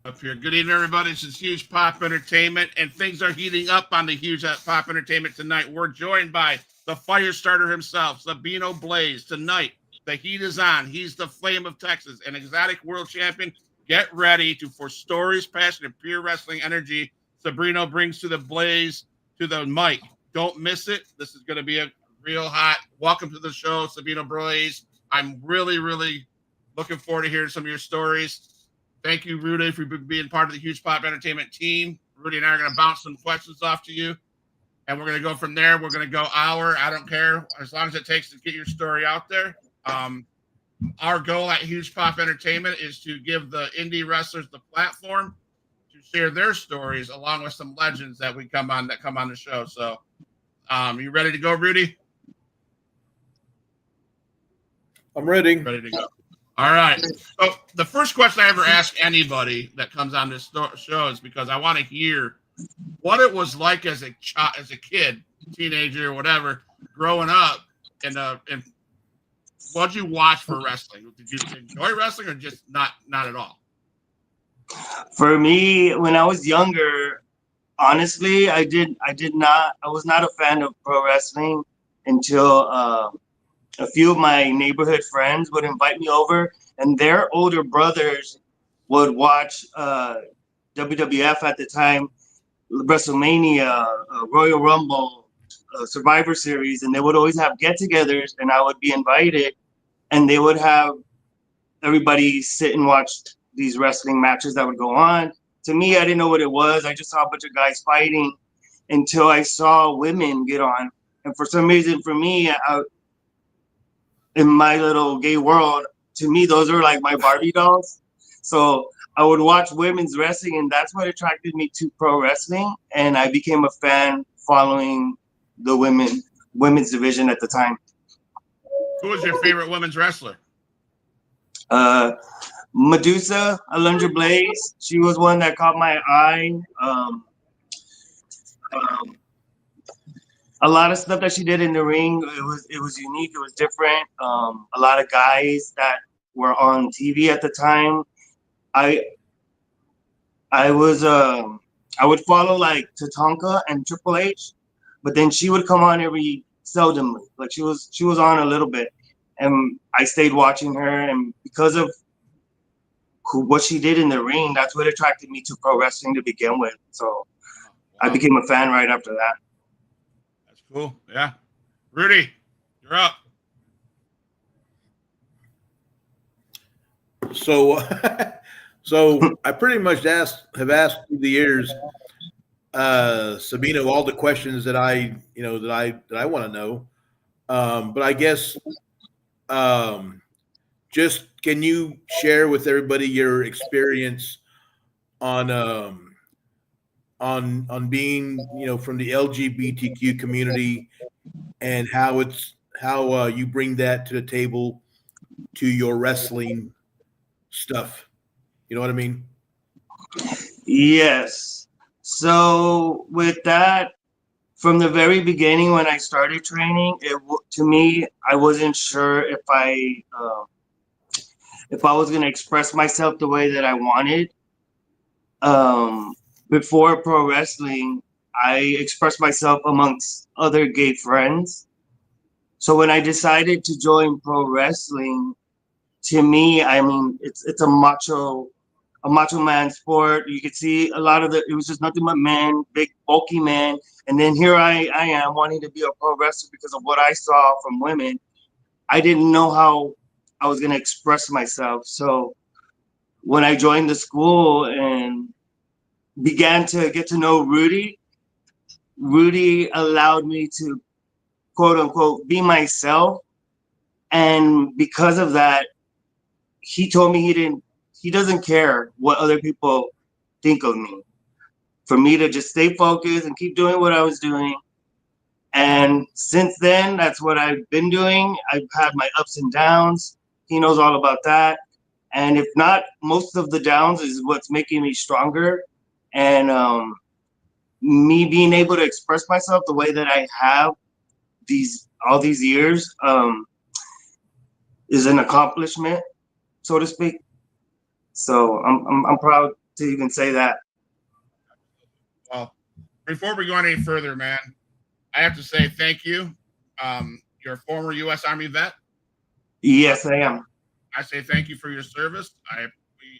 Up here. Good evening, everybody. This is Huge Pop Entertainment, and things are heating up on the Huge Pop Entertainment tonight. We're joined by the fire starter himself, Sabino Blaze. Tonight, the heat is on. He's the Flame of Texas, an exotic world champion. Get ready for stories, passion, and pure wrestling energy. Sabrino brings to the Blaze, to the mic. Don't miss it. This is going to be a real hot. Welcome to the show, Sabino Blaze. I'm really looking forward to hearing some of your stories. Thank you, Rudy, for being part of the Huge Pop Entertainment team. Rudy and I are going to bounce some questions off to you, and we're going to go from there. We're going to go hour. I don't care, as long as it takes to get your story out there. Our goal at Huge Pop Entertainment is to give the indie wrestlers the platform to share their stories, along with some legends that come on the show. So, you ready to go, Rudy? I'm ready. Ready to go. All right. So the first question I ever ask anybody that comes on this show is because I want to hear what it was like as a kid, teenager, or whatever, growing up, and what did you watch for wrestling? Did you enjoy wrestling, or just not at all? For me, when I was younger, honestly, I was not a fan of pro wrestling until a few of my neighborhood friends would invite me over, and their older brothers would watch WWF at the time, WrestleMania, Royal Rumble, Survivor Series, and they would always have get-togethers, and I would be invited, and they would have everybody sit and watch these wrestling matches that would go on. To me, I didn't know what it was. I just saw a bunch of guys fighting until I saw women get on, and for some reason, for me, in my little gay world, to me, those are like my Barbie dolls. So I would watch women's wrestling, and that's what attracted me to pro wrestling. And I became a fan following the women's division at the time. Who was your favorite women's wrestler? Medusa, Alundra Blaze. She was one that caught my eye. A lot of stuff that she did in the ring, it was unique, it was different. A lot of guys that were on TV at the time, I would follow like Tatanka and Triple H, but then she would come on every seldomly. Like she was on a little bit, and I stayed watching her, and because of what she did in the ring, that's what attracted me to pro wrestling to begin with. So wow. I became a fan right after that. Cool. Yeah. Rudy, you're up. So I pretty much have asked through the years, Sabino, all the questions that I want to know. But I guess just can you share with everybody your experience on being, from the LGBTQ community, and how you bring that to the table to your wrestling stuff. You know what I mean? Yes. So with that, from the very beginning when I started training, to me, I wasn't sure if I was going to express myself the way that I wanted. Before pro wrestling, I expressed myself amongst other gay friends. So when I decided to join pro wrestling, to me, I mean, it's a macho man sport. You could see a lot of it was just nothing but men, big bulky men. And then here I am wanting to be a pro wrestler because of what I saw from women. I didn't know how I was going to express myself. So when I joined the school and began to get to know Rudy allowed me to, quote unquote, be myself. And because of that, he told me he doesn't care what other people think of me. For me to just stay focused and keep doing what I was doing. And since then, that's what I've been doing. I've had my ups and downs. He knows all about that. And if not, most of the downs is what's making me stronger. And me being able to express myself the way that I have all these years is an accomplishment, so to speak. So I'm proud to even say that. Well, before we go any further, man, I have to say thank you. You're a former U.S. Army vet. Yes, I am. I say thank you for your service.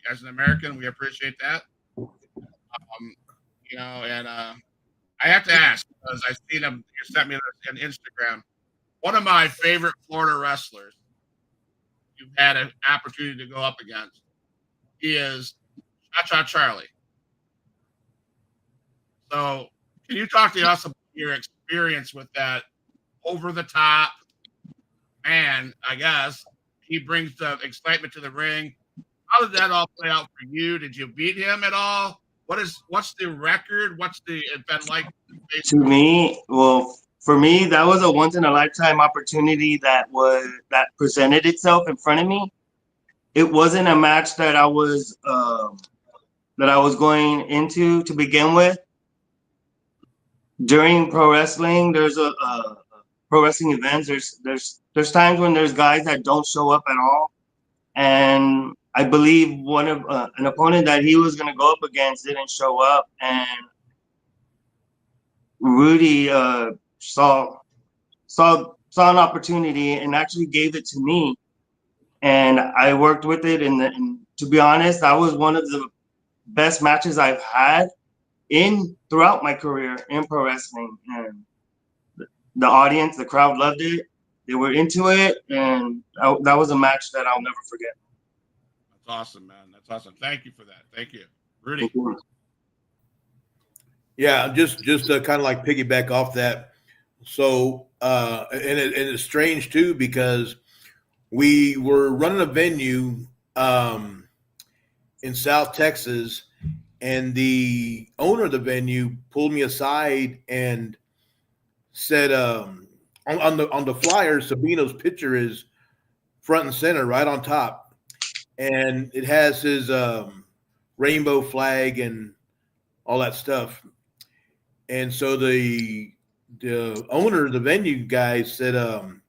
As an American, we appreciate that. And I have to ask because I've seen him. You sent me this on Instagram. One of my favorite Florida wrestlers you've had an opportunity to go up against. He is Cha-Cha Charlie. So, can you talk to us about your experience with that over the top man? I guess he brings the excitement to the ring. How did that all play out for you? Did you beat him at all? What's the record? What's the event like? To me, well, for me, that was a once in a lifetime opportunity that presented itself in front of me. It wasn't a match that I was going into to begin with. During pro wrestling, there's a pro wrestling events. There's times when there's guys that don't show up at all, and I believe one of an opponent that he was going to go up against didn't show up, and Rudy saw an opportunity and actually gave it to me, and I worked with it. And to be honest, that was one of the best matches I've had throughout my career in pro wrestling. And the audience, the crowd loved it. They were into it, and that was a match that I'll never forget. That's awesome, man. That's awesome. Thank you for that. Thank you, Rudy. Yeah, just to kind of like piggyback off that. So, and it's strange too because we were running a venue in South Texas, and the owner of the venue pulled me aside and said, on the flyer, Sabino's picture is front and center, right on top, and it has his rainbow flag and all that stuff. And so the owner of the venue guy said, I'm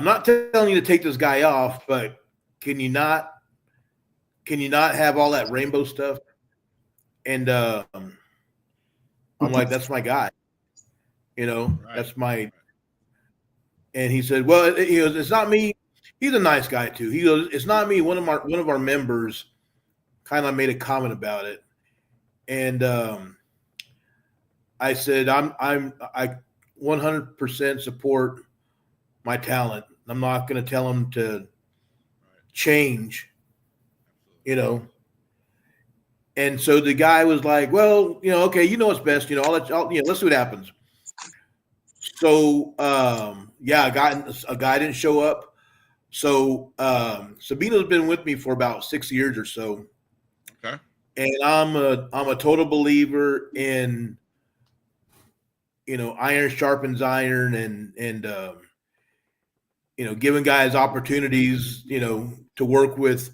not telling you to take this guy off, but can you not have all that rainbow stuff? And I'm like, that's my guy, Right. that's my. And he said, well, he goes, it's not me. He's a nice guy too. He goes, it's not me. One of our members kind of made a comment about it, and I said, I 100% support my talent. I'm not going to tell him to change, And so the guy was like, well, okay, what's best, let's see what happens. So, a guy didn't show up. So, Sabino's been with me for about 6 years or so. Okay. And I'm a total believer in, iron sharpens iron and giving guys opportunities, to work with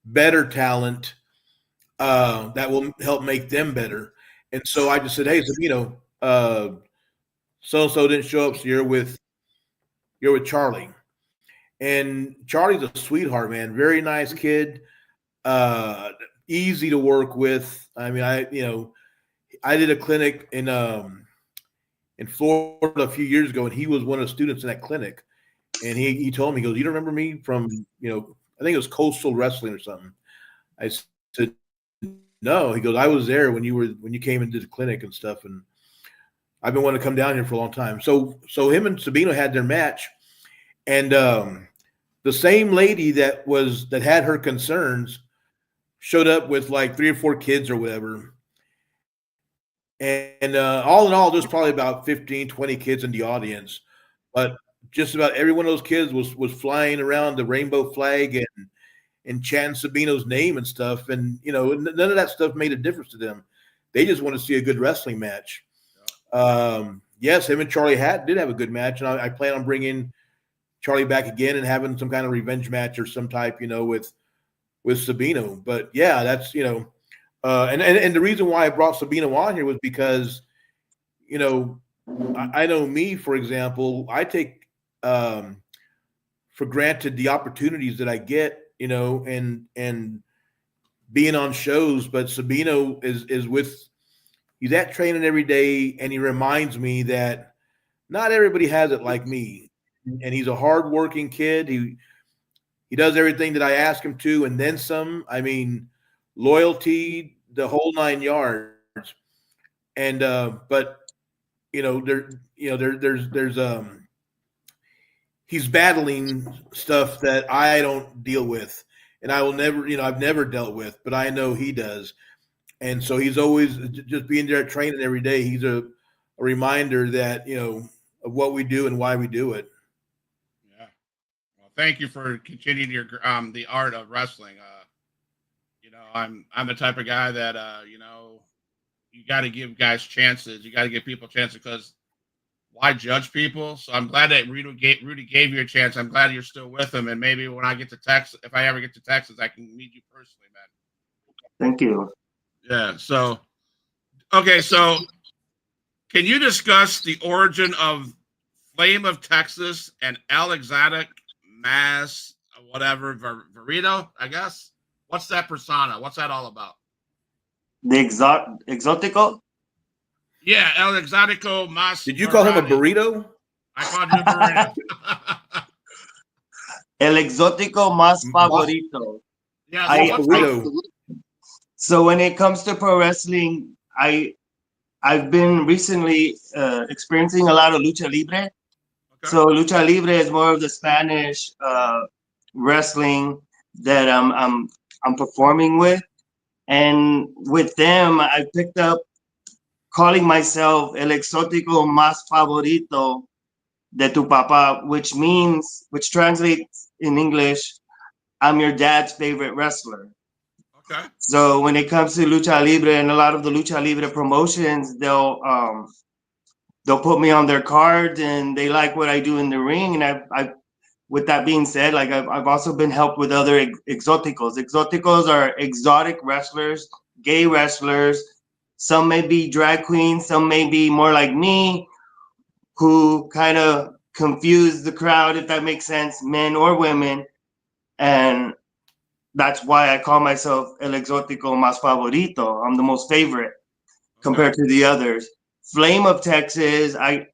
better talent that will help make them better. And so I just said, hey, Sabino, so-and-so didn't show up, so you're with Charlie. And Charlie's a sweetheart, man. Very nice kid. Easy to work with. I mean, I did a clinic in Florida a few years ago, and he was one of the students in that clinic. And he told me, he goes, you don't remember me from, I think it was Coastal Wrestling or something. I said, no. He goes, I was there when you came and did the clinic and stuff. And I've been wanting to come down here for a long time. So him and Sabino had their match. And the same lady that had her concerns showed up with like 3 or 4 kids or whatever. And all in all, there's probably about 15, 20 kids in the audience. But just about every one of those kids was flying around the rainbow flag and chanting Sabino's name and stuff. And, none of that stuff made a difference to them. They just want to see a good wrestling match. Yes, him and Charlie did have a good match. And I plan on bringing Charlie back again and having some kind of revenge match or some type, with Sabino. But yeah, that's, and the reason why I brought Sabino on here was because, I know me, for example, I take for granted the opportunities that I get, and being on shows, but Sabino is with he's at training every day, and he reminds me that not everybody has it like me. And he's a hardworking kid. He does everything that I ask him to, and then some. I mean, loyalty, the whole 9 yards. And but there's he's battling stuff that I don't deal with, and I will never, I've never dealt with, but I know he does. And so he's always just being there training every day. He's a reminder that, of what we do and why we do it. Yeah. Well, thank you for continuing your the art of wrestling. I'm the type of guy that you got to give guys chances. You got to give people chances because why judge people? So I'm glad that Rudy gave you a chance. I'm glad you're still with him, and maybe when I get to Texas, if I ever get to Texas, I can meet you personally, man. Thank you. Yeah. So okay. So can you discuss the origin of Flame of Texas and El Exotic Mass, whatever, Verito, I guess? What's that persona? What's that all about? The exotico. Yeah, El Exotico Mas. Did you call him a burrito? I called you a burrito. El exótico más favorito. Yeah, burrito. So when it comes to pro wrestling, I've been recently experiencing a lot of lucha libre. Okay. So lucha libre is more of the Spanish wrestling that I'm performing with, and with them I picked up calling myself El exótico más favorito de tu papá, which translates in English, I'm your dad's favorite wrestler. Okay. So when it comes to lucha libre and a lot of the lucha libre promotions, they'll put me on their card and they like what I do in the ring. And I with that being said, like I've also been helped with other exoticos. Exoticos are exotic wrestlers, gay wrestlers. Some may be drag queens, some may be more like me, who kind of confuse the crowd, if that makes sense, men or women. And that's why I call myself El Exótico Más Favorito. I'm the most favorite compared to the others. Flame of Texas, I'm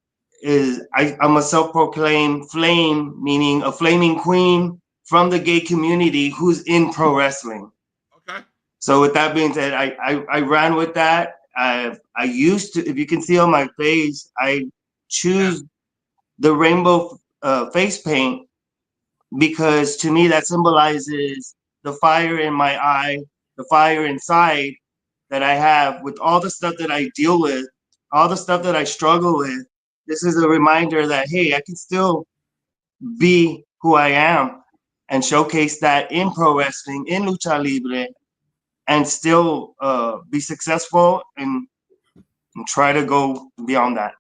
a self-proclaimed flame, meaning a flaming queen from the gay community who's in pro wrestling. Okay. So with that being said, I ran with that. I used to, if you can see on my face, I choose the rainbow face paint because to me that symbolizes the fire in my eye, the fire inside that I have with all the stuff that I deal with, all the stuff that I struggle with. This is a reminder that, hey, I can still be who I am and showcase that in pro wrestling, in lucha libre, and still be successful and try to go beyond that.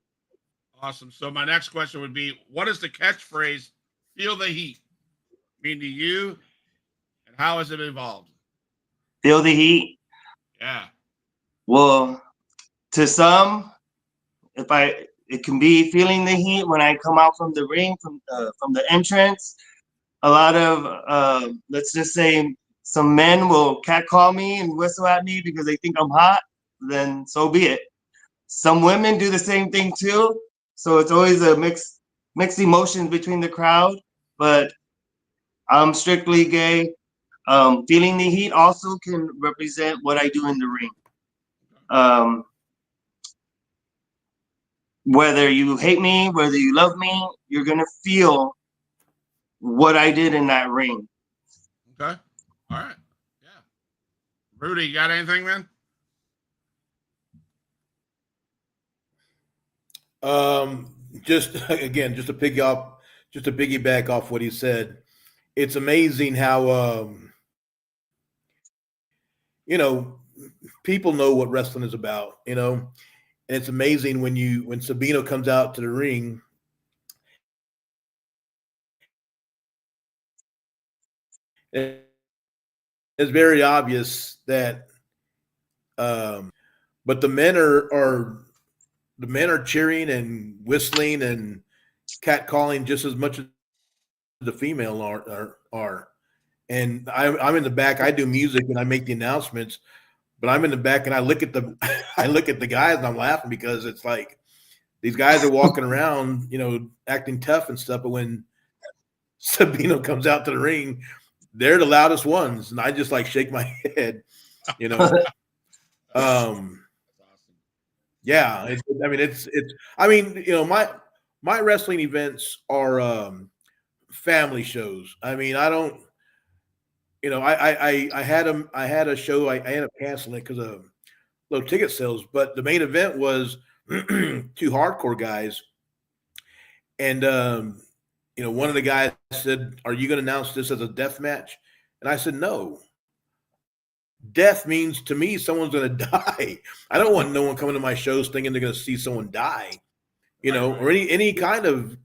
Awesome. So my next question would be, what is the catchphrase "Feel the heat" mean to you, and how has it evolved? Feel the heat? Yeah. Well, to some, it can be feeling the heat when I come out from the ring, from the entrance. A lot of let's just say some men will catcall me and whistle at me because they think I'm hot. Then so be it. Some women do the same thing too. So it's always a mixed emotions between the crowd. But I'm strictly gay. Feeling the heat also can represent what I do in the ring. Whether you hate me, whether you love me, you're gonna feel what I did in that ring. Okay. All right. Yeah. Rudy, you got anything, man? Just again, just to piggyback off what he said. It's amazing how people know what wrestling is about, and it's amazing when Sabino comes out to the ring. It's very obvious that but the men are cheering and whistling and catcalling just as much as the female are. and I'm in the back. I do music and I make the announcements, but I'm in the back and I look at the I look at the guys and I'm laughing because it's like these guys are walking around, acting tough and stuff. But when Sabino comes out to the ring, they're the loudest ones, and I just like shake my head, Yeah, my wrestling events are family shows. I mean, I don't, I had a show, I ended up canceling it because of low ticket sales, but the main event was two hardcore guys. And, one of the guys said, "Are you going to announce this as a death match?" And I said, "No. Death means to me someone's going to die. I don't want no one coming to my shows thinking they're going to see someone die, or any kind of,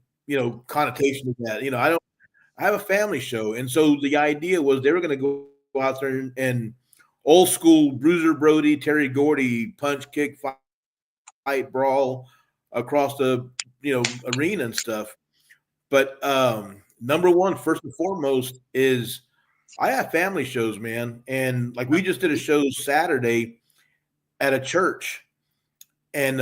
connotation of that. I have a family show. And so the idea was they were going to go out there and old school Bruiser Brody, Terry Gordy, punch, kick, fight, brawl across the, arena and stuff. But number one, first and foremost, is I have family shows, man. And like we just did a show Saturday at a church and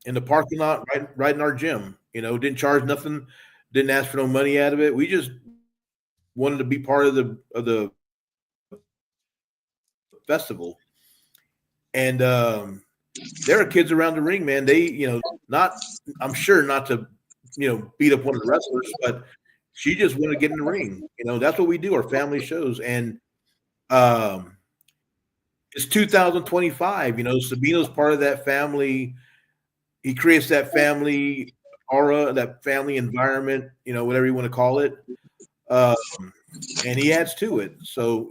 in the parking lot right in our gym. Didn't charge nothing, didn't ask for no money out of it. We just wanted to be part of the festival. And there are kids around the ring, man. They, I'm sure not to, beat up one of the wrestlers, but she just wanted to get in the ring. That's what we do, our family shows. And it's 2025, Sabino's part of that family. He creates that family aura, that family environment, whatever you want to call it. And he adds to it. So,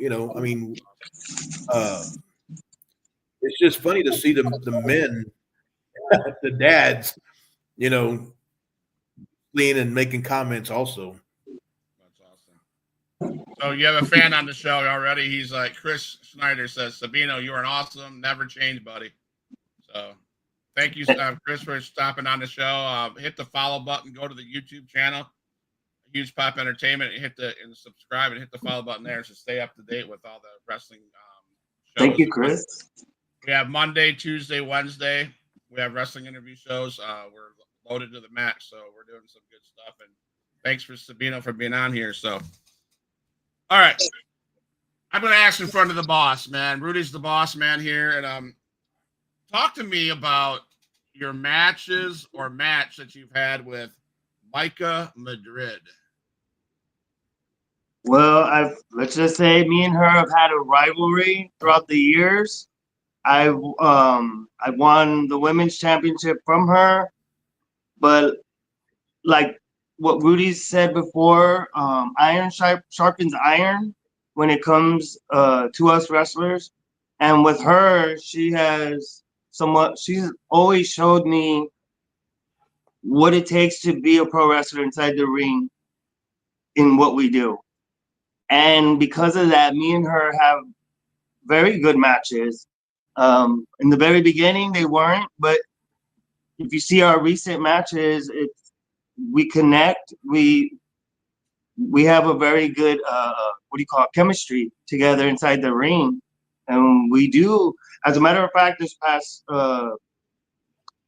it's just funny to see the men, the dads, lean and making comments also. That's awesome. So you have a fan on the show already. He's like, Chris Schneider says, "Sabino, you are an awesome, never change, buddy." So thank you, Chris, for stopping on the show. Hit the follow button, go to the YouTube channel, Huge Pop Entertainment, and subscribe and hit the follow button there to stay up to date with all the wrestling shows. Thank you, Chris. We have Monday, Tuesday, Wednesday. We have wrestling interview shows. We're loaded to the max, so we're doing some good stuff. And thanks for Sabino for being on here. So, all right, I'm going to ask in front of the boss, man. Rudy's the boss man here, and talk to me about your matches or match that you've had with Micah Madrid. Well, let's just say me and her have had a rivalry throughout the years. I won the women's championship from her, but like what Rudy said before, iron sharpens iron when it comes to us wrestlers. And with her, she's always showed me what it takes to be a pro wrestler inside the ring in what we do. And because of that, me and her have very good matches. In the very beginning, they weren't, but if you see our recent matches, we connect. We have a very good chemistry together inside the ring, and we do. As a matter of fact, this past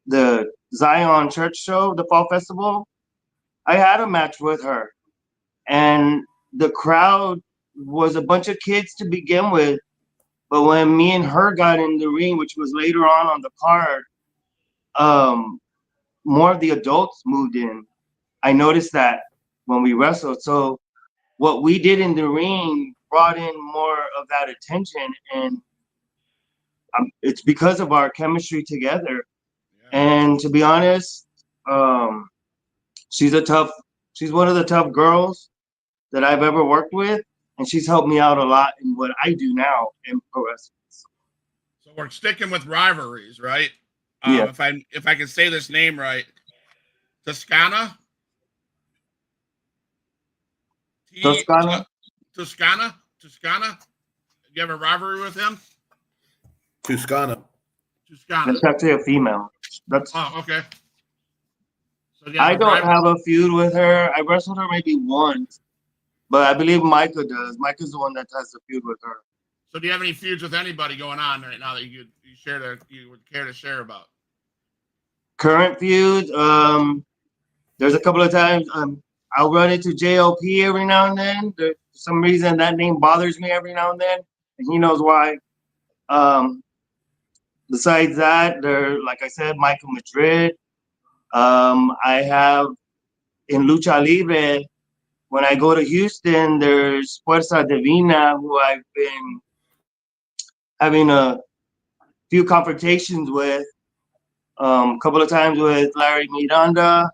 the Zion Church show, the Fall Festival, I had a match with her, and the crowd was a bunch of kids to begin with. But when me and her got in the ring, which was later on the card, more of the adults moved in. I noticed that when we wrestled. So what we did in the ring brought in more of that attention, and it's because of our chemistry together. Yeah. And to be honest, she's one of the tough girls that I've ever worked with. And she's helped me out a lot in what I do now in pro wrestling. So we're sticking with rivalries, right? Yeah. If I can say this name right, Toscana. Toscana. You have a rivalry with him? Toscana. That's actually a female. Okay. So I don't have a feud with her. I wrestled her maybe once. But I believe Micah does. Micah's the one that has the feud with her. So do you have any feuds with anybody going on right now that you would care to share about? Current feud, there's a couple of times I'll run into JLP every now and then. For some reason, that name bothers me every now and then, and he knows why. Um, Besides that, like I said, Michael Madrid. I have in Lucha Libre, when I go to Houston, there's Fuerza Divina, who I've been having a few confrontations with. A couple of times with Larry Miranda.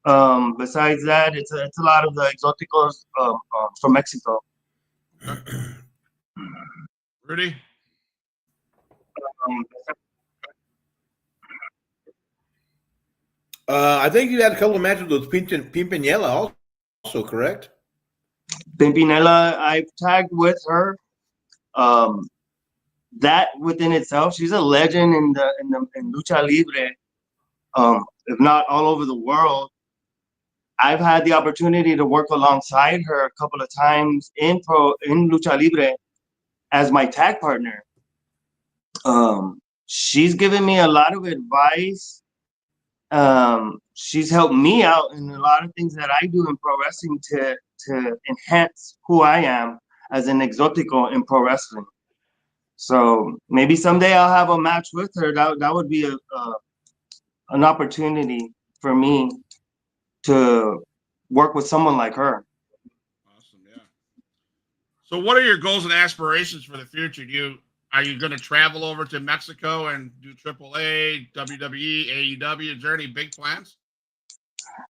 Besides that, it's a lot of the exoticos from Mexico. Rudy? Um, I think you had a couple of matches with Pimpinella also, correct? Pimpinella, I've tagged with her. Um, that within itself, she's a legend in lucha libre. If not all over the world. I've had the opportunity to work alongside her a couple of times in lucha libre as my tag partner. She's given me a lot of advice. She's helped me out in a lot of things that I do in pro wrestling to enhance who I am as an exotico in pro wrestling. So maybe someday I'll have a match with her. That would be an opportunity for me to work with someone like her. Awesome, yeah. So what are your goals and aspirations for the future? Are you going to travel over to Mexico and do AAA, WWE, AEW? Is there any big plans?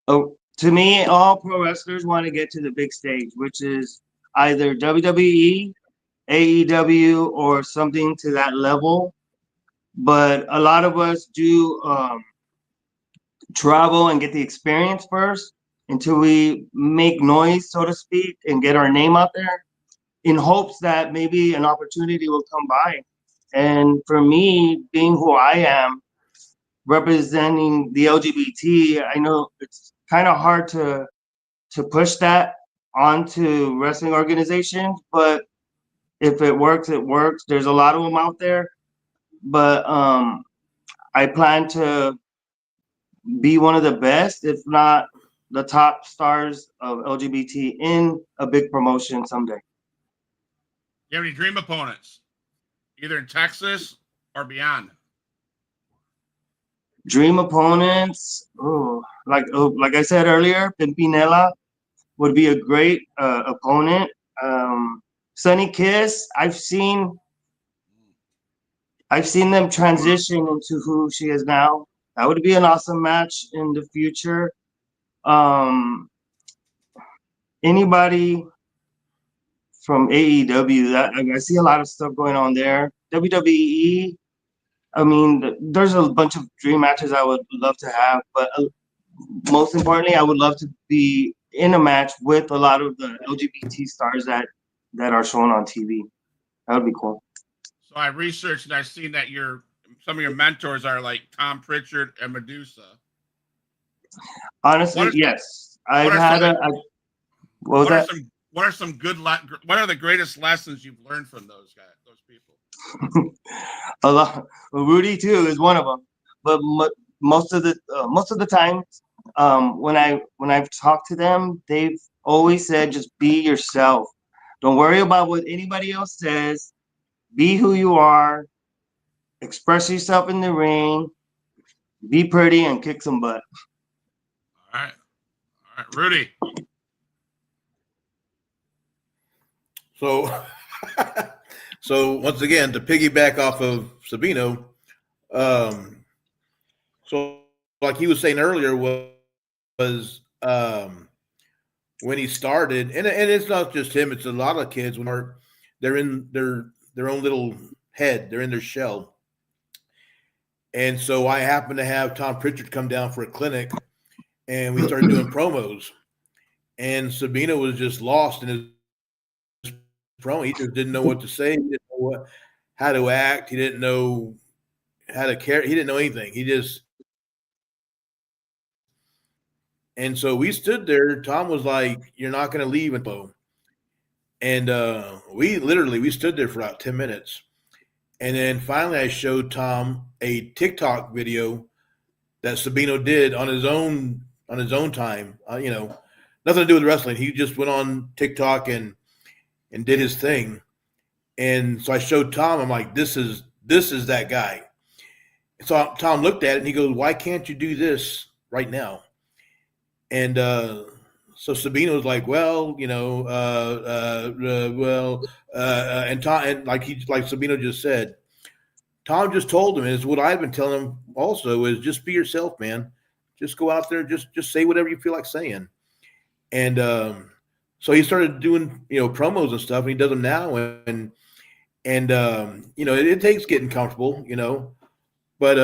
Oh, to me, all pro wrestlers want to get to the big stage, which is either WWE, AEW, or something to that level. But a lot of us do travel and get the experience first until we make noise, so to speak, and get our name out there in hopes that maybe an opportunity will come by. And for me, being who I am, representing the LGBT, I know it's kind of hard to push that onto wrestling organizations, but if it works, it works. There's a lot of them out there, but I plan to be one of the best, if not the top stars of LGBT in a big promotion someday. You have any dream opponents, either in Texas or beyond? Dream opponents, like I said earlier, Pimpinella would be a great opponent. Sunny Kiss, I've seen them transition into who she is now. That would be an awesome match in the future. Anybody from AEW, that I see a lot of stuff going on there. WWE, I mean, there's a bunch of dream matches I would love to have, but most importantly, I would love to be in a match with a lot of the LGBT stars that are shown on TV. That would be cool. So I researched and I've seen that some of your mentors are like Tom Pritchard and Medusa. Honestly, yes. I've had what was that? What are the greatest lessons you've learned from those people? A lot. Well, Rudy too is one of them. But most of the time, when I've talked to them, they've always said, just be yourself. Don't worry about what anybody else says. Be who you are. Express yourself in the ring. Be pretty and kick some butt. All right, Rudy. So, so once again, to piggyback off of Sabino, so like he was saying earlier was when he started, and it's not just him; it's a lot of kids when they're in their own little head, they're in their shell. And so I happened to have Tom Pritchard come down for a clinic, and we started doing promos. And Sabino was just lost in his promo. He just didn't know what to say. He didn't know how to act. He didn't know how to care. He didn't know anything. And so we stood there. Tom was like, "You're not going to leave," and we stood there for about 10 minutes, and then finally I showed Tom a TikTok video that Sabino did on his own time. Nothing to do with wrestling. He just went on TikTok and did his thing. And so I showed Tom. I'm like, this is that guy. And so Tom looked at it and he goes, "Why can't you do this right now?" And so Sabino was like, "Well, and Tom, and like Sabino just said, Tom just told him, is what I've been telling him also, is just be yourself, man. Just go out there, just say whatever you feel like saying." And so he started doing promos and stuff, and he does them now, and it takes getting comfortable, but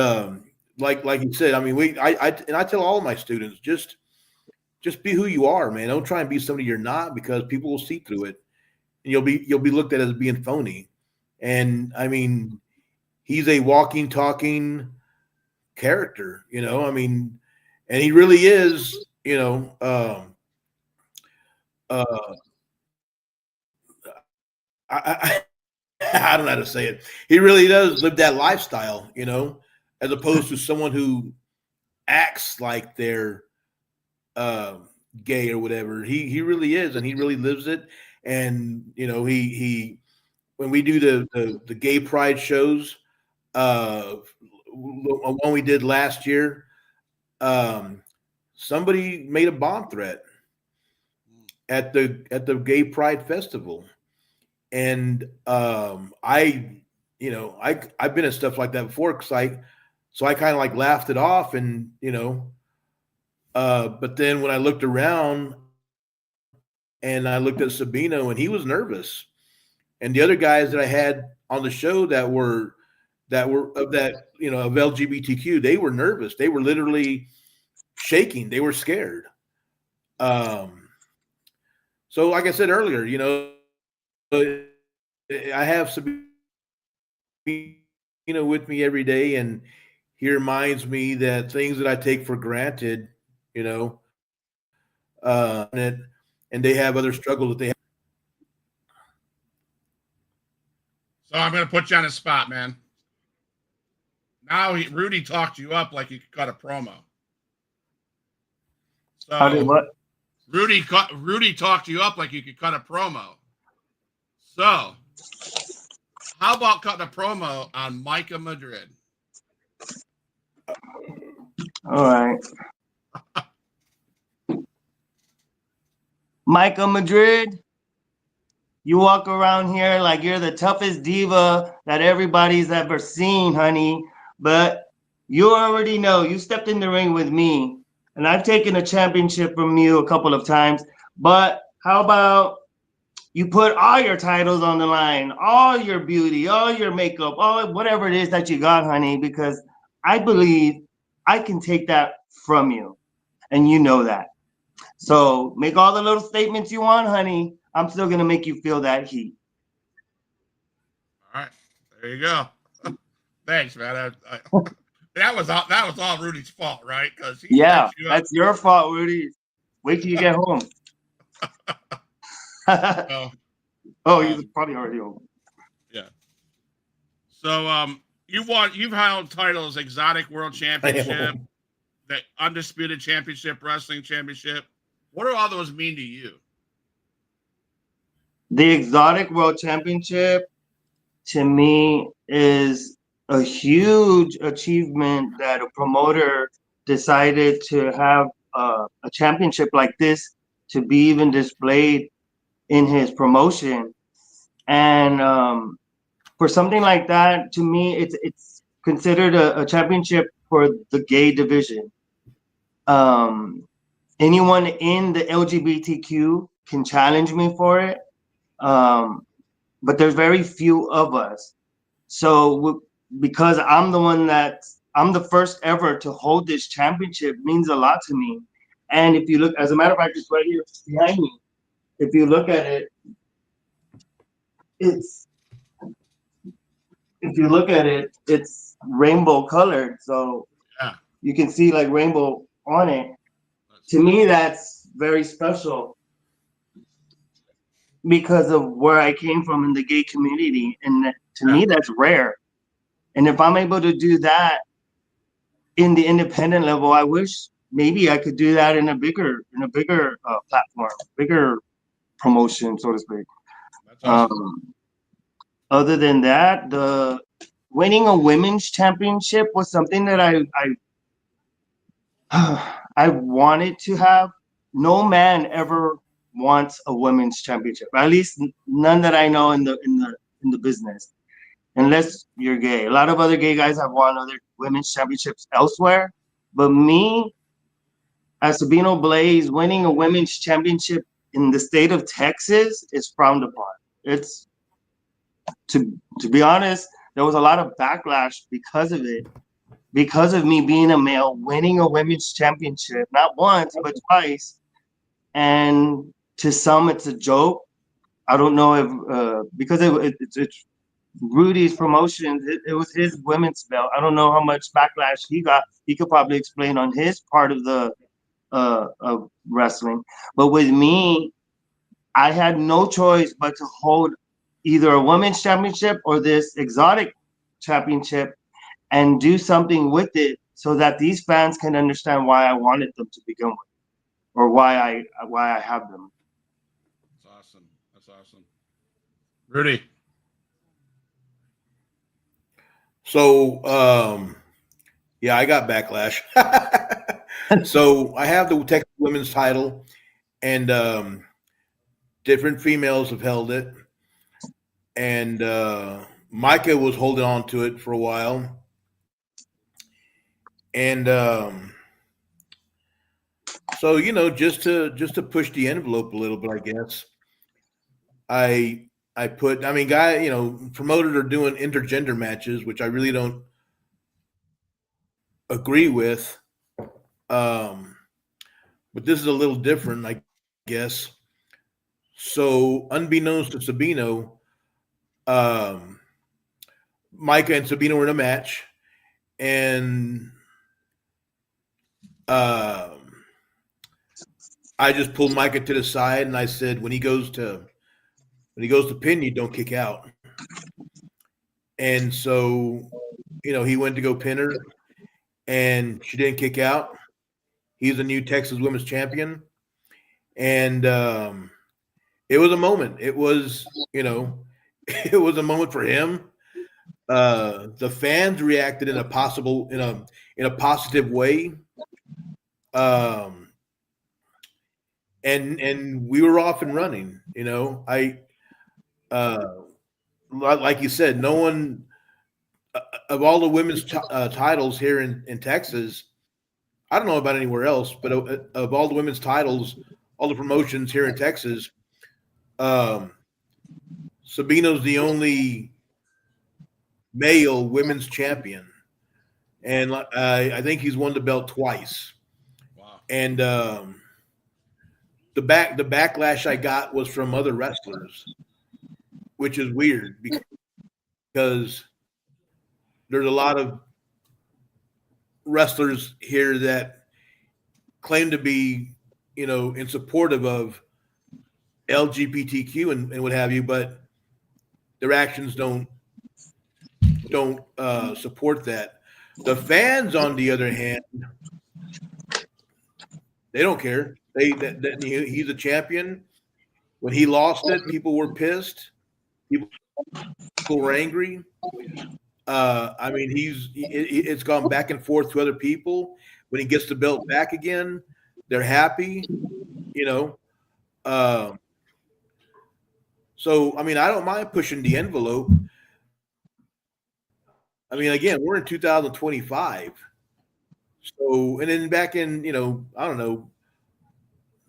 like you said, I mean, I tell all of my students, just be who you are, man. Don't try and be somebody you're not, because people will see through it, and you'll be looked at as being phony. And I mean, he's a walking, talking character, I mean, and he really is, I I don't know how to say it. He really does live that lifestyle, as opposed to someone who acts like they're gay or whatever. He really is, and he really lives it. And he when we do the gay pride shows, one we did last year, somebody made a bomb threat at the gay pride festival. And I've been at stuff like that before, so I kind of like laughed it off, and but then when I looked around and I looked at Sabino, and he was nervous, and the other guys that I had on the show that were of LGBTQ, they were nervous. They were literally shaking. They were scared. So like I said earlier, I have Sabino with me every day, and he reminds me that things that I take for granted, and they have other struggles that they have. So I'm going to put you on the spot, man. Now Rudy talked you up like you could cut a promo. So How did what? Rudy talked you up like you could cut a promo. So how about cutting a promo on Micah Madrid? All right. Micah Madrid, you walk around here like you're the toughest diva that everybody's ever seen, honey. But you already know, you stepped in the ring with me, and I've taken a championship from you a couple of times. But how about you put all your titles on the line, all your beauty, all your makeup, all whatever it is that you got, honey, because I believe I can take that from you, and you know that. So make all the little statements you want, honey. I'm still gonna make you feel that heat. All right, there you go. Thanks, man. That was all Rudy's fault, right? Because Yeah, that's your fault, Rudy. Wait till you get home. Oh, he's probably already home. Yeah. So you've held titles: Exotic World Championship, the Undisputed Championship, Wrestling Championship. What do all those mean to you? The Exotic World Championship, to me, is a huge achievement that a promoter decided to have a championship like this to be even displayed in his promotion. And for something like that, to me, it's considered a championship for the gay division. Anyone in the LGBTQ can challenge me for it, but there's very few of us. So because I'm the first ever to hold this championship, means a lot to me. And if you look, as a matter of fact, it's right here behind me. If you look at it, it's rainbow colored. So Yeah. you can see like rainbow on it. to me, that's very special because of where I came from in the gay community, and to me, that's rare. And if I'm able to do that in the independent level, I wish maybe I could do that in a bigger platform, bigger promotion, so to speak. That's awesome. Other than that, the winning a women's championship was something that I wanted to have. No man ever wants a women's championship. At least none that I know in the business, unless you're gay. A lot of other gay guys have won other women's championships elsewhere, but me, as Sabino Blaze, winning a women's championship in the state of Texas is frowned upon. It's to be honest, there was a lot of backlash because of it, because of me being a male, winning a women's championship, not once, but twice. And to some, it's a joke. I don't know if, because it's Rudy's promotions, it was his women's belt. I don't know how much backlash he got. He could probably explain on his part of the of wrestling. But with me, I had no choice but to hold either a women's championship or this exotic championship and do something with it so that these fans can understand why I wanted them to begin with, or why I have them. That's awesome. That's awesome. Rudy. So, yeah, I got backlash. So I have the Texas women's title, and different females have held it. And Micah was holding on to it for a while. And so, you know, just to push the envelope a little bit, I guess. I put, I mean, promoters are doing intergender matches, which I really don't agree with. But this is a little different, I guess. So, unbeknownst to Sabino, Micah and Sabino were in a match, and I just pulled Micah to the side, and I said, when he goes to pin you, don't kick out. And so, you know, he went to go pin her, and she didn't kick out. He's a new Texas Women's Champion, and it was a moment. It was, you know, it was a moment for him. The fans reacted in a positive way, and we were off and running. You know, like you said, no one of all the women's titles here in Texas. I don't know about anywhere else, but of all the women's titles, all the promotions here in Texas, Sabino's the only male women's champion, and I think he's won the belt twice. Wow. And the backlash I got was from other wrestlers, which is weird because there's a lot of wrestlers here that claim to be, you know, in supportive of LGBTQ and what have you, but their actions don't support that. The fans, on the other hand, they don't care. He's a champion. When he lost it, people were pissed. People were angry. I mean, it's gone back and forth to other people. When he gets the belt back again, they're happy. You know. So I mean, I don't mind pushing the envelope. I mean, again, we're in 2025. So, and then back in, you know, I don't know,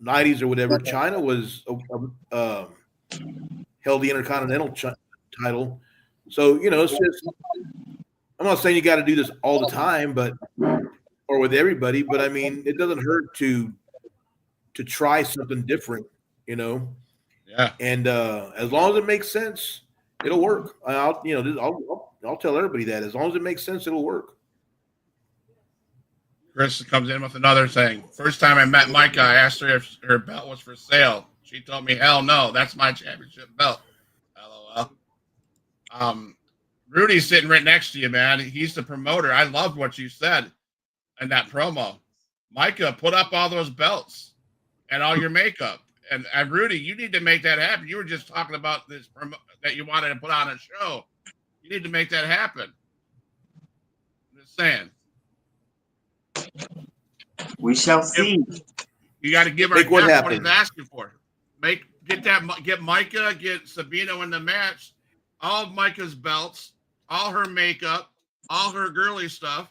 90s or whatever, China was held the Intercontinental title. So, you know, it's just, I'm not saying you got to do this all the time, but, or with everybody, but I mean, it doesn't hurt to try something different, you know? Yeah. And as long as it makes sense, it'll work. I'll tell everybody that as long as it makes sense, it'll work. Chris comes in with another thing. First time I met Micah, I asked her if her belt was for sale. She told me, "Hell no, that's my championship belt." LOL. Rudy's sitting right next to you, man. He's the promoter. I loved what you said in that promo. Micah, put up all those belts and all your makeup. And Rudy, you need to make that happen. You were just talking about this that you wanted to put on a show. You need to make that happen. I'm just saying. We shall see. You got to give our Make what guest what happen. he's asking for. Get Micah, get Sabino in the match. All of Micah's belts, all her makeup, all her girly stuff.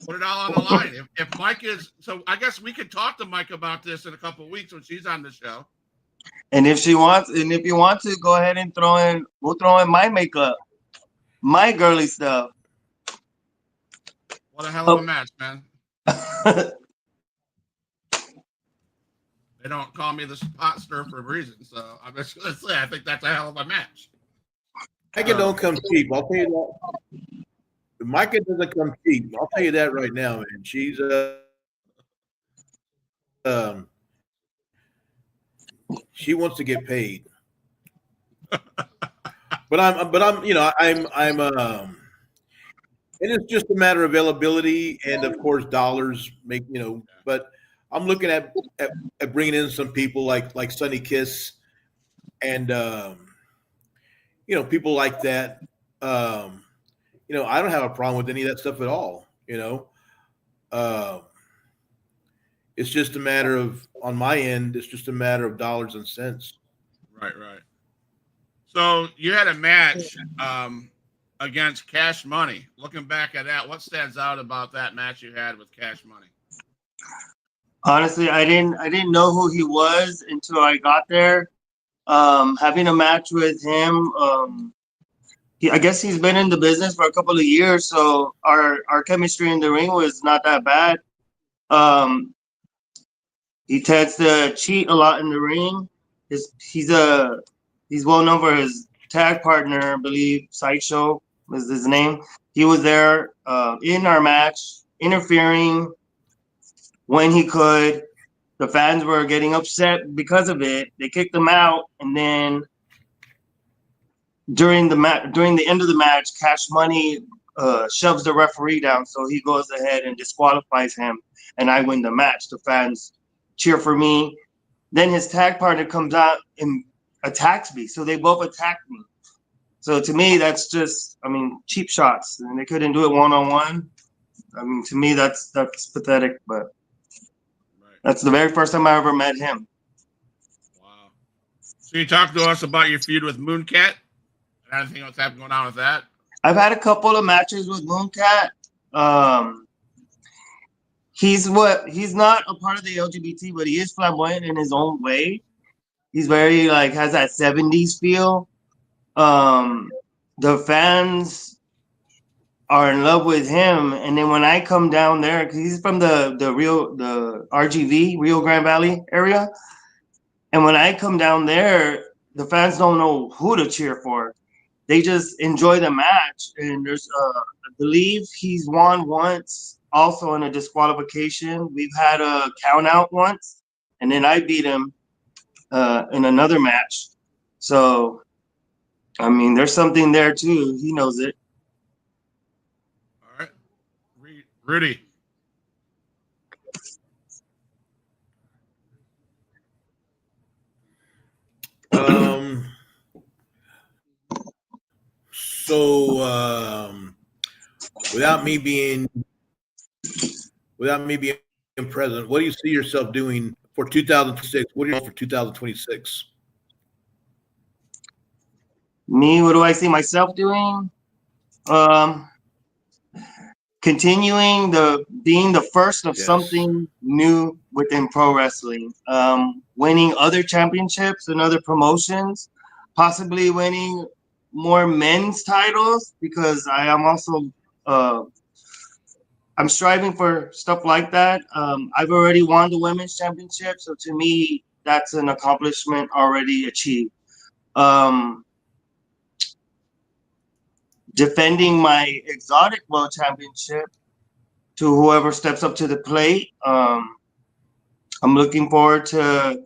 Put it all on the line. If Micah's, so I guess we could talk to Micah about this in a couple of weeks when she's on the show. And if you want to, go ahead and we'll throw in my makeup, my girly stuff. What a hell of a match, man. They don't call me the spot stir for a reason. So I'm just going to say, I think that's a hell of a match. Micah don't come cheap. I'll tell you that. Micah doesn't come cheap. I'll tell you that right now, man. She's she wants to get paid. but I'm and it's just a matter of availability and of course dollars make, but I'm looking at bringing in some people like Sunny Kiss and people like that. I don't have a problem with any of that stuff at all. It's just a matter of, on my end, it's just a matter of dollars and cents. Right. So you had a match against Cash Money. Looking back at that, what stands out about that match you had with Cash Money? Honestly, I didn't know who he was until I got there. Having a match with him, I guess he's been in the business for a couple of years, so our chemistry in the ring was not that bad. He tends to cheat a lot in the ring. He's well known for his tag partner, I believe Sideshow was his name. He was there in our match, interfering when he could. The fans were getting upset because of it. They kicked him out, and then during the end of the match, Cash Money shoves the referee down, so he goes ahead and disqualifies him, and I win the match. The fans cheer for me. Then his tag partner comes out and attacks me, so they both attacked me. So to me, that's just, cheap shots, and they couldn't do it one-on-one. To me, that's pathetic, but that's the very first time I ever met him. Wow. So you talked to us about your feud with Mooncat and anything else happened going on with that? I've had a couple of matches with Mooncat. He's not a part of the LGBT, but he is flamboyant in his own way. He's very has that 70s feel. The fans are in love with him, and then when I come down there, because he's from the RGV, Rio Grande Valley area, and when I come down there, the fans don't know who to cheer for. They just enjoy the match, and there's I believe he's won once, also in a disqualification. We've had a count out once, and then I beat him in another match. So, there's something there too. He knows it. All right. Rudy. Without me being present, what do you see yourself doing for 2026? What do you do for 2026? Me, what do I see myself doing? Continuing being the first of something new within pro wrestling. Winning other championships and other promotions, possibly winning more men's titles, because I am also I'm striving for stuff like that. I've already won the women's championship, so to me, that's an accomplishment already achieved. Defending my exotic world championship, to whoever steps up to the plate. I'm looking forward to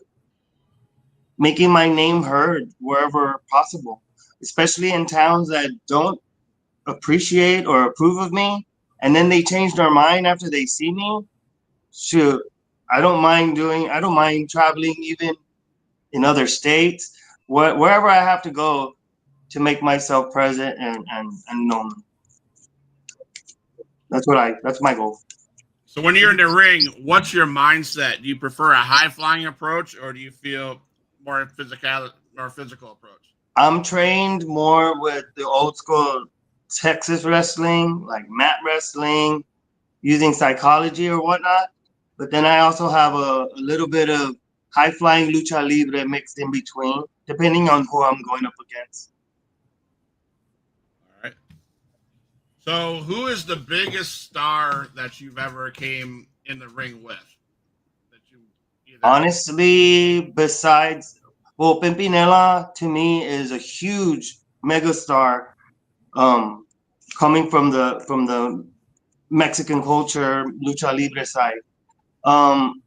making my name heard wherever possible, especially in towns that don't appreciate or approve of me, and then they change their mind after they see me. Shoot, I don't mind traveling even in other states, wherever I have to go to make myself present and known. That's my goal. So when you're in the ring, what's your mindset? Do you prefer a high flying approach, or do you feel more physical approach? I'm trained more with the old school Texas wrestling, like mat wrestling, using psychology or whatnot. But then I also have a little bit of high flying lucha libre mixed in between, depending on who I'm going up against. All right. So who is the biggest star that you've ever came in the ring with? That you either Honestly, besides, well, Pimpinella to me is a huge megastar, um, coming from the Mexican culture, lucha libre side. Um,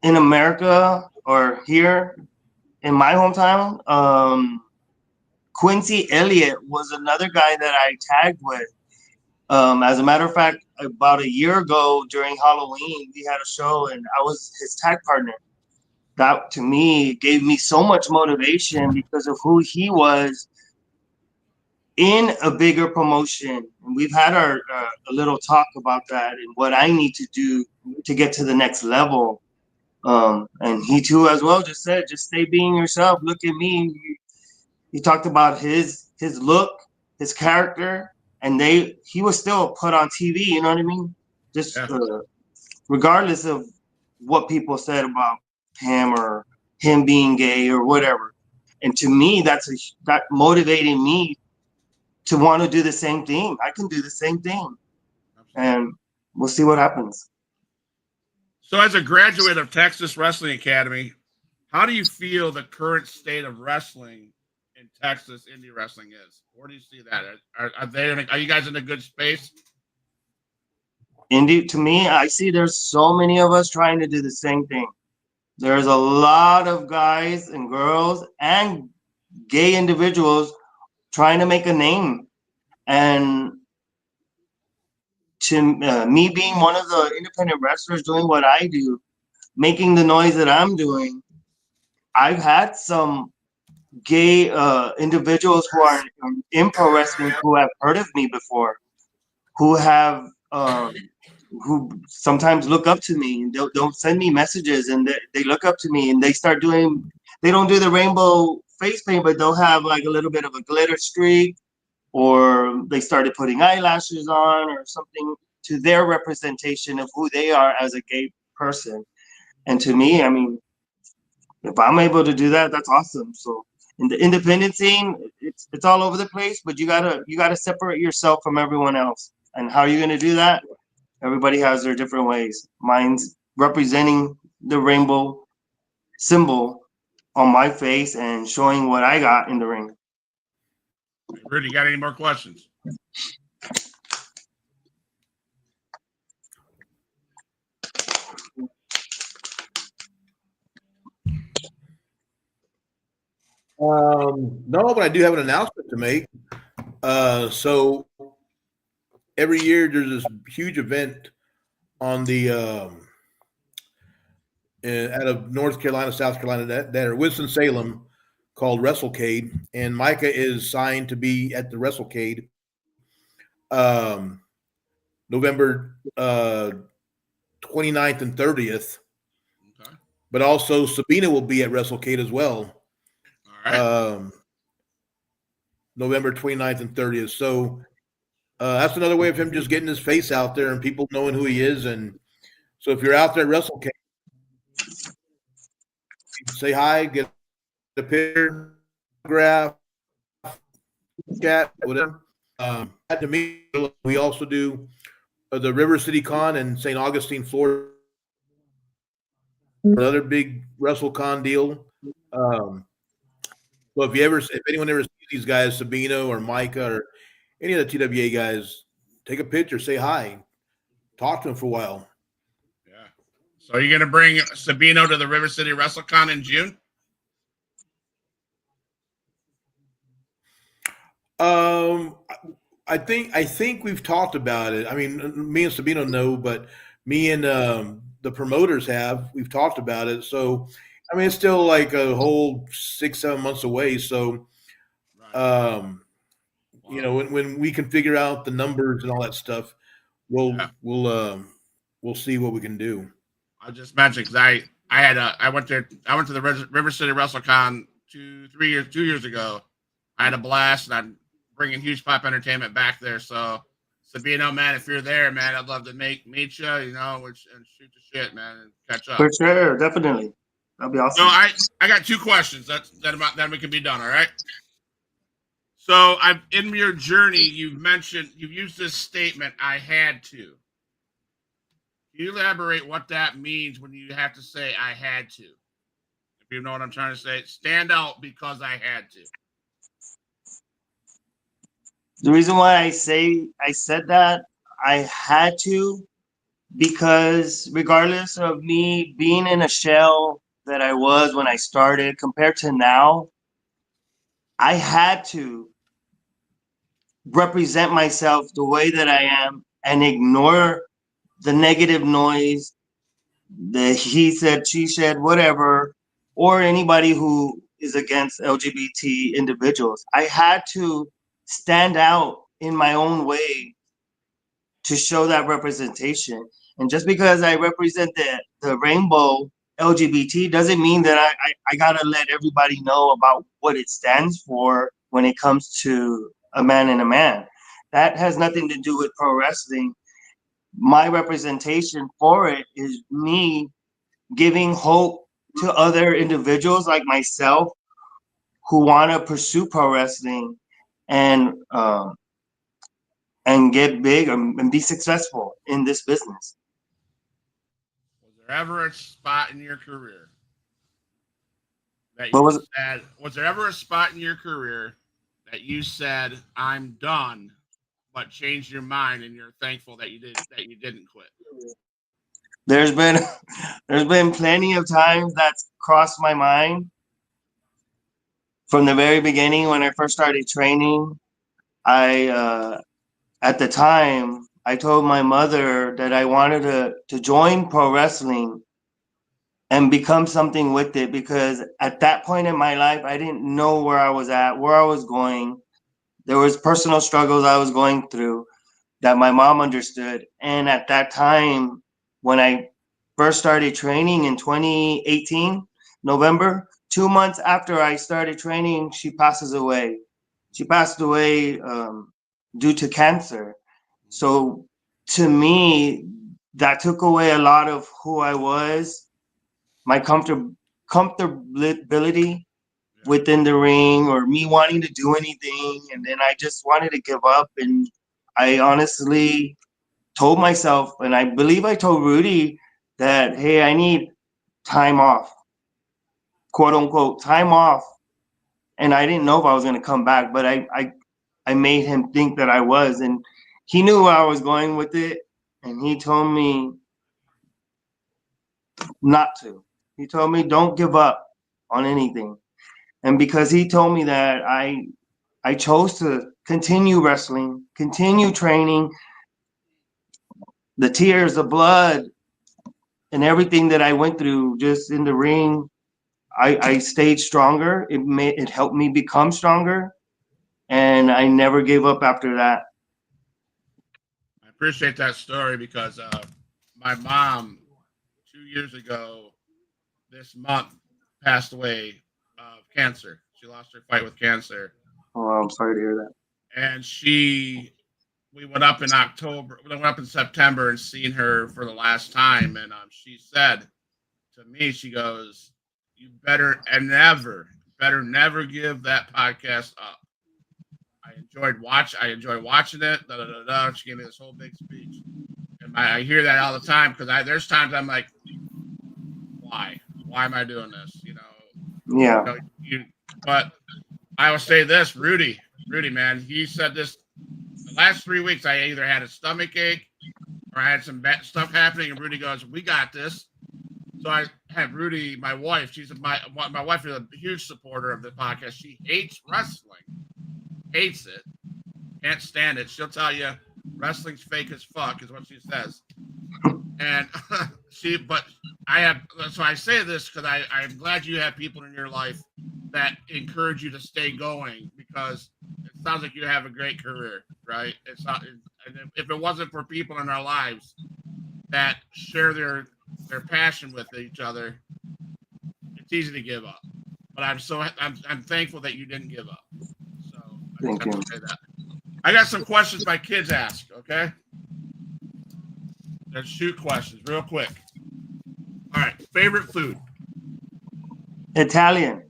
in America or here in my hometown, Quincy Elliott was another guy that I tagged with. As a matter of fact, about a year ago during Halloween, we had a show and I was his tag partner. That to me gave me so much motivation because of who he was in a bigger promotion. And we've had our a little talk about that and what I need to do to get to the next level. And he too, as well, just said, just stay being yourself. Look at me. He talked about his look, his character, and he was still put on TV. You know what I mean? Just yeah. regardless of what people said about him or him being gay or whatever. And to me, that motivated me to want to do the same thing. I can do the same thing, and we'll see what happens. So as a graduate of Texas Wrestling Academy, how do you feel the current state of wrestling in Texas indie wrestling is? Where do you see that? Are you guys in a good space? Indeed, to me, I see there's so many of us trying to do the same thing. There's a lot of guys and girls and gay individuals trying to make a name. And to me being one of the independent wrestlers doing what I do, making the noise that I'm doing, I've had some gay individuals who are in pro wrestling who have heard of me before, who have who sometimes look up to me and they'll send me messages and they look up to me and they start doing, they don't do the rainbow face paint, but they'll have like a little bit of a glitter streak, or they started putting eyelashes on or something to their representation of who they are as a gay person. And to me, I mean, if I'm able to do that, that's awesome. So in the independent scene, it's all over the place, but you gotta separate yourself from everyone else. And how are you gonna do that? Everybody has their different ways. Mine's representing the rainbow symbol on my face and showing what I got in the ring. Rudy, got any more questions? No, but I do have an announcement to make. So every year there's this huge event on the out of North Carolina, South Carolina, that are Winston Salem, called WrestleCade, and Micah is signed to be at the WrestleCade, um, November 29th and 30th. Okay. But also Sabino will be at WrestleCade as well. All right. November 29th and 30th. So that's another way of him just getting his face out there and people knowing who he is. And so if you're out there at WrestleCade, say hi, get a picture, graph, chat, whatever. To me, we also do the River City Con in St. Augustine, Florida. Another big WrestleCon deal. So if anyone ever sees these guys, Sabino or Micah or any of the TWA guys, take a picture, say hi. talk to him for a while. Yeah. So you're gonna bring Sabino to the River City WrestleCon in June? I think we've talked about it. I mean, me and Sabino know, but me and the promoters have. We've talked about it. So, I mean, it's still like a whole 6-7 months away. So, Right. you know, when we can figure out the numbers and all that stuff, we'll Yeah. we'll see what we can do. I just mentioned because I went to the River City WrestleCon 2 years ago. I had a blast, and I'm bringing Huge Pop Entertainment back there. So Sabino, man, if you're there, man, I'd love to meet you, you know, and shoot the shit, man, and catch up. For sure, definitely. That'd be So awesome. I got 2 questions. Then we can be done. All right. So I've in your journey, you've used this statement. I had to. Can you elaborate what that means when you have to say I had to? If you know what I'm trying to say, stand out because I had to. The reason why I said that I had to, because regardless of me being in a shell that I was when I started compared to now, I had to represent myself the way that I am and ignore the negative noise, the he said, she said, whatever, or anybody who is against LGBT individuals. I had to stand out in my own way to show that representation. And just because I represent the rainbow LGBT doesn't mean that I gotta let everybody know about what it stands for when it comes to a man and a man. That has nothing to do with pro wrestling. My representation for it is me giving hope to other individuals like myself who want to pursue pro wrestling and get big and be successful in this business. Was there ever a spot in your career that What you was said? Was there ever a spot in your career that you said I'm done, but changed your mind and you're thankful that you didn't quit? there's been there's been plenty of times that's crossed my mind from the very beginning when I first started training. I at the time I told my mother that I wanted to join pro wrestling and become something with it, because at that point in my life I didn't know where I was at, where I was going. There was personal struggles I was going through that my mom understood. And at that time, when I first started training in 2018, November, 2 months after I started training, she passes away. She passed away due to cancer. So to me, that took away a lot of who I was, my comfortability Yeah. within the ring, or me wanting to do anything. And then I just wanted to give up. And I honestly told myself, and I believe I told Rudy, that, hey, I need time off, quote unquote, time off. And I didn't know if I was going to come back, but I made him think that I was. And he knew where I was going with it. And he told me not to. He told me, don't give up on anything. And because he told me that, I chose to continue wrestling, continue training. The tears, the blood, and everything that I went through just in the ring, I stayed stronger. It helped me become stronger, and I never gave up after that. I appreciate that story because my mom 2 years ago this month passed away of cancer. She lost her fight with cancer, Oh, I'm sorry to hear that. and we went up in October. We went up in September and seen her for the last time, and she said to me, she goes, "You better never give that podcast up." I enjoy watching it. Da, da, da, da. She gave me this whole big speech, and I hear that all the time because there's times I'm like, why am I doing this? Yeah. But I will say this, Rudy, man, he said this. The last 3 weeks, I either had a stomach ache or I had some bad stuff happening, and Rudy goes, "We got this." So I had Rudy, my wife. My wife is a huge supporter of the podcast. She hates wrestling, hates it, can't stand it. She'll tell you wrestling's fake as fuck, is what she says. And but I have. So I say this because I'm glad you have people in your life that encourage you to stay going, because it sounds like you have a great career, right? It's not. If it wasn't for people in our lives that share their passion with each other, it's easy to give up. But I'm thankful that you didn't give up. So I just have to say that. I got some questions my kids ask. Okay, let's shoot questions real quick. All right, favorite food? Italian.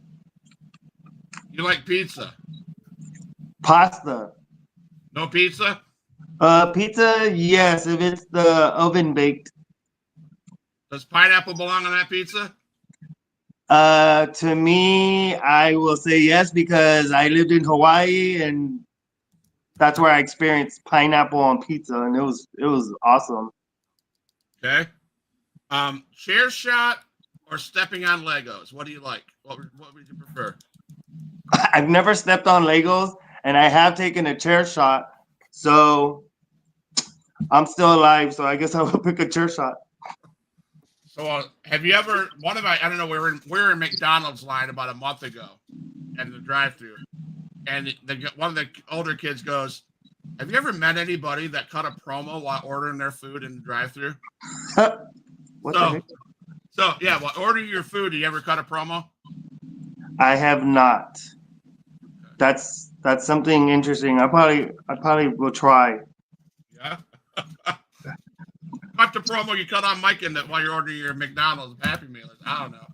You like pizza? Pasta. No pizza? Pizza, yes, if it's the oven baked. Does pineapple belong on that pizza? To me, I will say yes, because I lived in Hawaii and that's where I experienced pineapple on pizza, and it was awesome. Okay. Chair shot or stepping on Legos? What do you like? What would you prefer? I've never stepped on Legos, and I have taken a chair shot, so I'm still alive. So I guess I will pick a chair shot. So have you ever I don't know, we were in McDonald's line about a month ago at the drive-thru, and one of the older kids goes, "Have you ever met anybody that cut a promo while ordering their food in the drive-thru?" What the heck? So yeah, while ordering your food, do you ever cut a promo? I have not. That's something interesting. I probably will try. Yeah. Cut the promo you cut on Mike in that while you're ordering your McDonald's Happy Mealers. I don't know.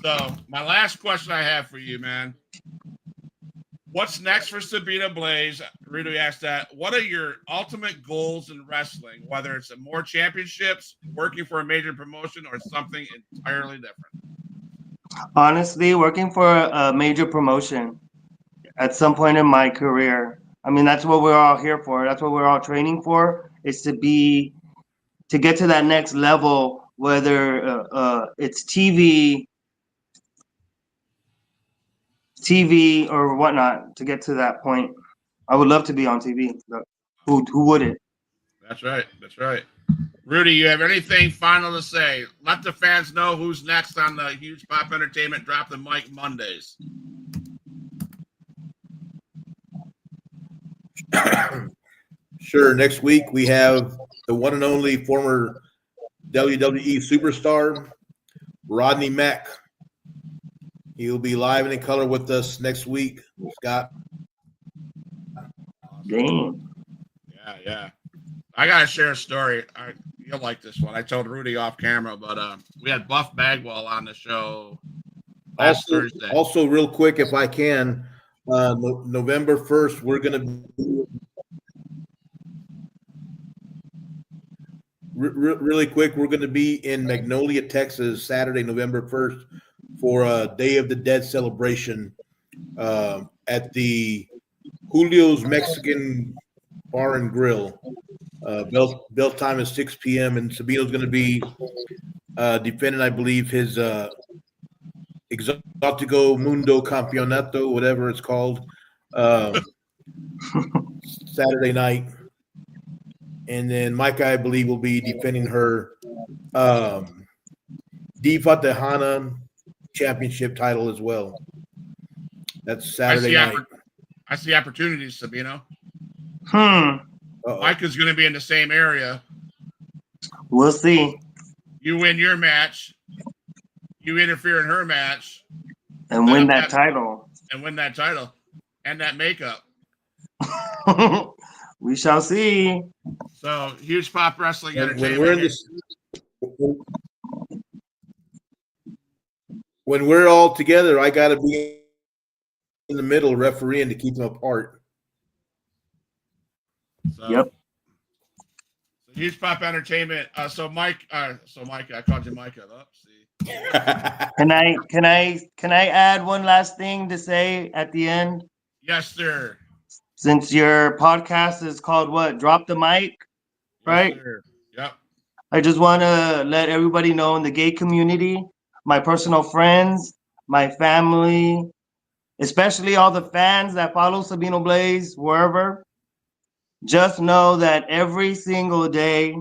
So my last question I have for you, man. What's next for Sabino Blaze? Rudy asked that. What are your ultimate goals in wrestling? Whether it's more championships, working for a major promotion, or something entirely different? Honestly, working for a major promotion at some point in my career. I mean, that's what we're all here for. That's what we're all training for, is to get to that next level, whether it's TV or whatnot, to get to that point. I would love to be on TV. Who wouldn't? That's right. That's right. Rudy, you have anything final to say? Let the fans know who's next on the Huge Pop Entertainment Drop the Mic Mondays. Sure. Next week we have the one and only former WWE superstar Rodney Mack. He'll be live and in color with us next week, Scott. Damn. Yeah. I gotta share a story. You'll like this one. I told Rudy off camera, but we had Buff Bagwell on the show last Thursday. Also, real quick, if I can, November 1st, we're gonna be really quick. We're gonna be in Magnolia, Texas, Saturday, November 1st, for a Day of the Dead celebration at the Julio's Mexican Bar and Grill. Bell time is 6 p.m. and Sabino's going to be defending, I believe, his Exotico Mundo Campeonato, whatever it's called, Saturday night. And then Micah, I believe, will be defending her Diva Tejana championship title as well. That's Saturday night. I see opportunities, Sabino. Uh-oh. Micah's going to be in the same area. We'll see. You win your match. You interfere in her match. And win that title. And win that title. And that makeup. We shall see. So, Huge Pop Wrestling Entertainment. When we're all together, I got to be in the middle refereeing to keep them apart. So, yep. Huge Pop Entertainment. So Mike, I called you Micah. See. Can I add one last thing to say at the end? Yes, sir. Since your podcast is called what? Drop the Mic, right? Yes, sir. I just want to let everybody know in the gay community, my personal friends, my family, especially all the fans that follow Sabino Blaze wherever, just know that every single day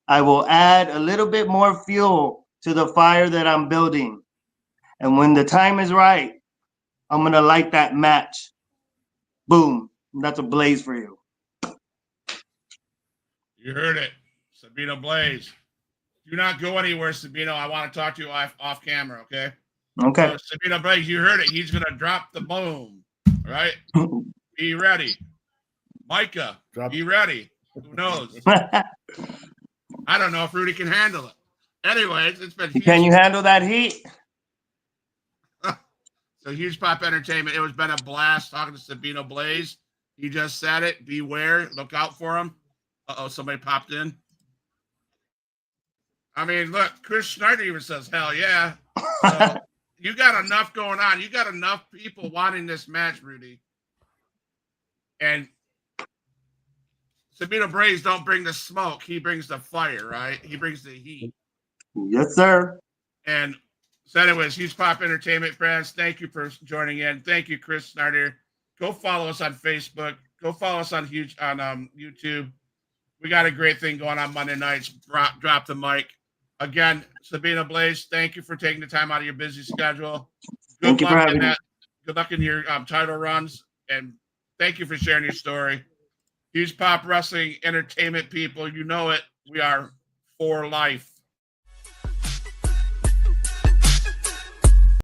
I will add a little bit more fuel to the fire that I'm building. And when the time is right, I'm going to light that match. Boom. That's a blaze for you. You heard it. Sabino Blaze. Do not go anywhere, Sabino. I want to talk to you off camera, okay? Okay. So, Sabino Blaze, you heard it. He's going to drop the boom. All right? Be ready. Micah, be ready. Who knows? I don't know if Rudy can handle it. Anyways, it's been huge. Can you handle that heat? So Huge Pop Entertainment. It has been a blast talking to Sabino Blaze. He just said it. Beware. Look out for him. Uh-oh, somebody popped in. I mean, look, Chris Schneider even says, hell yeah. So you got enough going on. You got enough people wanting this match, Rudy. And Sabino Blaze don't bring the smoke. He brings the fire, right? He brings the heat. Yes, sir. And so anyways, Huge Pop Entertainment friends, thank you for joining in. Thank you, Chris Snyder. Go follow us on Facebook. Go follow us on YouTube. We got a great thing going on Monday nights. Drop the mic. Again, Sabino Blaze, thank you for taking the time out of your busy schedule. Thank you for having me. Good luck in your title runs. And thank you for sharing your story. Huge Pop Wrestling Entertainment people, you know it. We are for life.